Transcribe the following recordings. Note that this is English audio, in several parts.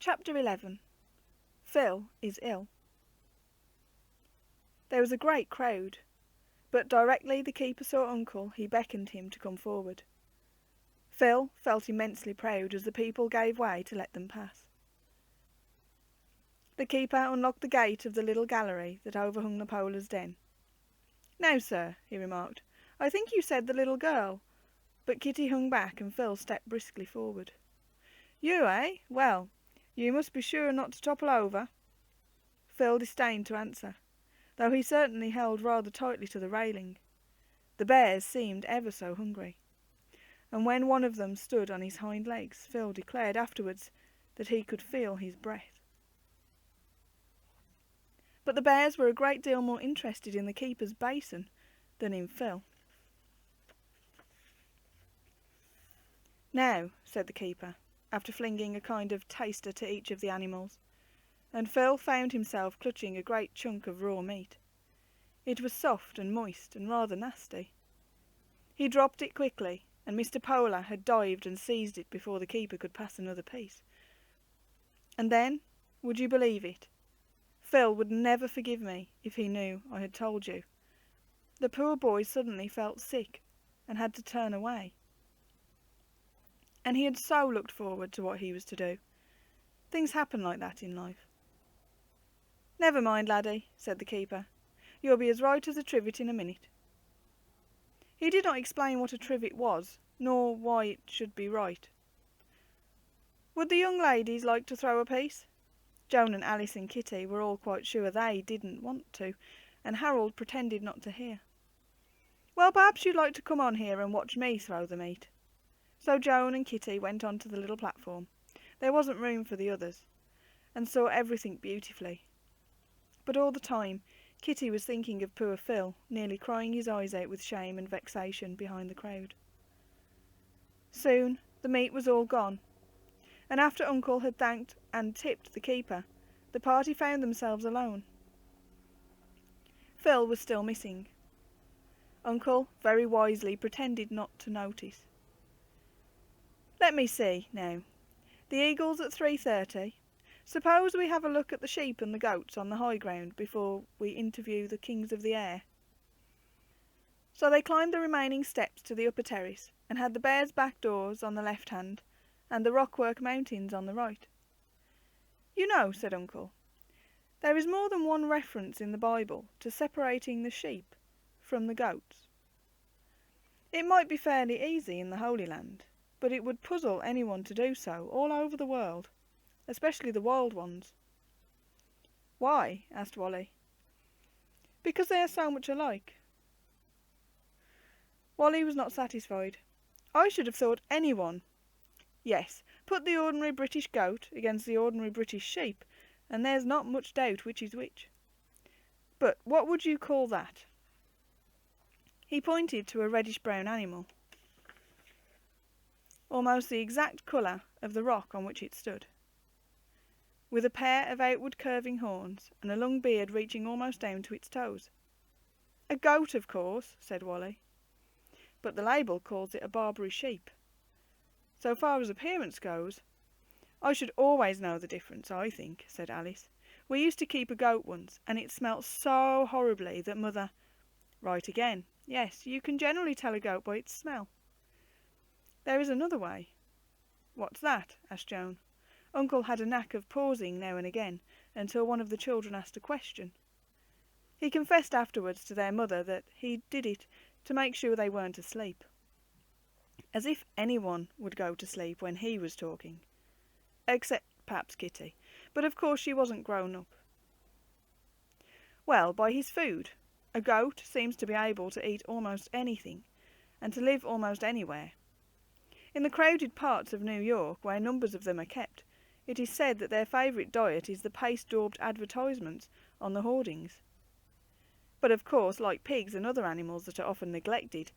Chapter 11. Phil is ill. There was a great crowd, but directly the keeper saw Uncle, he beckoned him to come forward. Phil felt immensely proud as the people gave way to let them pass. The keeper unlocked the gate of the little gallery that overhung the Polar's den. "Now, sir," he remarked, "I think you said the little girl," but Kitty hung back and Phil stepped briskly forward. "You, eh? Well, you must be sure not to topple over." Phil disdained to answer, though he certainly held rather tightly to the railing. The bears seemed ever so hungry, and when one of them stood on his hind legs, Phil declared afterwards that he could feel his breath. But the bears were a great deal more interested in the Keepers Basin than in Phil. "Now," said the keeper, after flinging a kind of taster to each of the animals, and Phil found himself clutching a great chunk of raw meat. It was soft and moist and rather nasty. He dropped it quickly, and Mr. Polar had dived and seized it before the keeper could pass another piece. And then, would you believe it, Phil would never forgive me if he knew I had told you. The poor boy suddenly felt sick and had to turn away. And he had so looked forward to what he was to do. Things happen like that in life. "Never mind, laddie," said the keeper. "You'll be as right as a trivet in a minute." He did not explain what a trivet was, nor why it should be right. Would the young ladies like to throw a piece? Joan and Alice and Kitty were all quite sure they didn't want to, and Harold pretended not to hear. "Well, perhaps you'd like to come on here and watch me throw the meat." So Joan and Kitty went on to the little platform. There wasn't room for the others, and saw everything beautifully. But all the time, Kitty was thinking of poor Phil, nearly crying his eyes out with shame and vexation behind the crowd. Soon the meat was all gone, and after Uncle had thanked and tipped the keeper, the party found themselves alone. Phil was still missing. Uncle very wisely pretended not to notice. "Let me see, now. The eagle's at 3:30. Suppose we have a look at the sheep and the goats on the high ground before we interview the kings of the air." So they climbed the remaining steps to the upper terrace, and had the bears' back doors on the left hand, and the rockwork mountains on the right. "You know," said Uncle, "there is more than one reference in the Bible to separating the sheep from the goats. It might be fairly easy in the Holy Land, but it would puzzle anyone to do so all over the world, especially the wild ones." "Why?" asked Wally. "Because they are so much alike." Wally was not satisfied. "I should have thought anyone. Yes, put the ordinary British goat against the ordinary British sheep, and there's not much doubt which is which. But what would you call that?" He pointed to a reddish-brown animal, almost the exact colour of the rock on which it stood, with a pair of outward curving horns and a long beard reaching almost down to its toes. "A goat, of course," said Wally. "But the label calls it a Barbary sheep. So far as appearance goes—" "I should always know the difference, I think," said Alice. "We used to keep a goat once, and it smelt so horribly that Mother—" "Right again. Yes, you can generally tell a goat by its smell." "There is another way." "What's that?" asked Joan. Uncle had a knack of pausing now and again until one of the children asked a question. He confessed afterwards to their mother that he did it to make sure they weren't asleep. As if anyone would go to sleep when he was talking. Except perhaps Kitty, but of course she wasn't grown up. "Well, by his food. A goat seems to be able to eat almost anything, and to live almost anywhere. In the crowded parts of New York, where numbers of them are kept, it is said that their favourite diet is the paste-daubed advertisements on the hoardings. But of course, like pigs and other animals that are often neglected,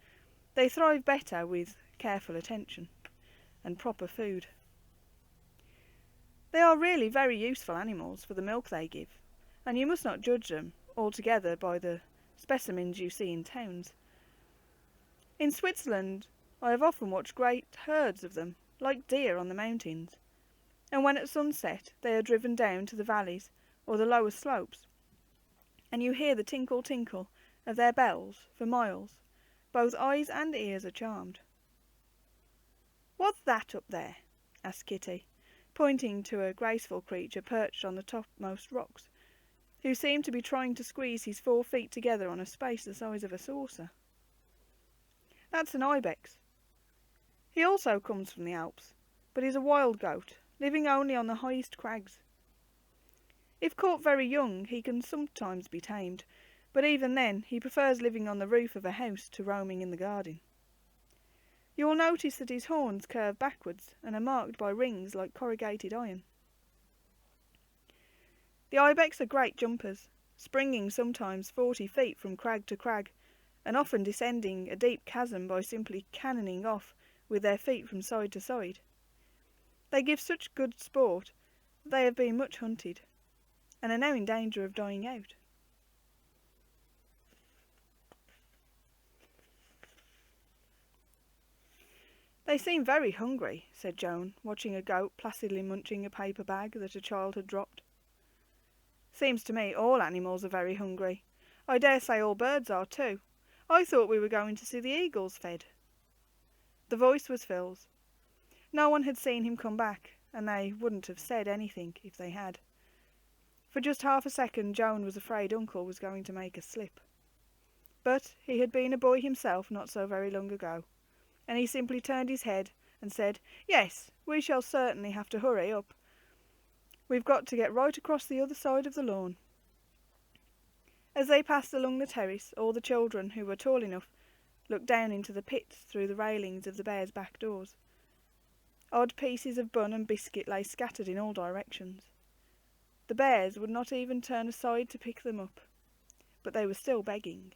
they thrive better with careful attention and proper food. They are really very useful animals for the milk they give, and you must not judge them altogether by the specimens you see in towns. In Switzerland I have often watched great herds of them, like deer on the mountains, and when at sunset they are driven down to the valleys or the lower slopes, and you hear the tinkle tinkle of their bells for miles, both eyes and ears are charmed. "What's that up there?" asked Kitty, pointing to a graceful creature perched on the topmost rocks, who seemed to be trying to squeeze his 4 feet together on a space the size of a saucer. "That's an ibex. He also comes from the Alps, but he's a wild goat, living only on the highest crags. If caught very young he can sometimes be tamed, but even then he prefers living on the roof of a house to roaming in the garden. You will notice that his horns curve backwards and are marked by rings like corrugated iron. The ibex are great jumpers, springing sometimes 40 feet from crag to crag, and often descending a deep chasm by simply cannoning off with their feet from side to side. They give such good sport that they have been much hunted, and are now in danger of dying out." "They seem very hungry," said Joan, watching a goat placidly munching a paper bag that a child had dropped. "Seems to me all animals are very hungry. I dare say all birds are too. I thought we were going to see the eagles fed." The voice was Phil's. No one had seen him come back, and they wouldn't have said anything if they had. For just half a second Joan was afraid Uncle was going to make a slip. But he had been a boy himself not so very long ago, and he simply turned his head and said, "Yes, we shall certainly have to hurry up. We've got to get right across the other side of the lawn." As they passed along the terrace, all the children who were tall enough looked down into the pits through the railings of the bears' back doors. Odd pieces of bun and biscuit lay scattered in all directions. The bears would not even turn aside to pick them up, but they were still begging.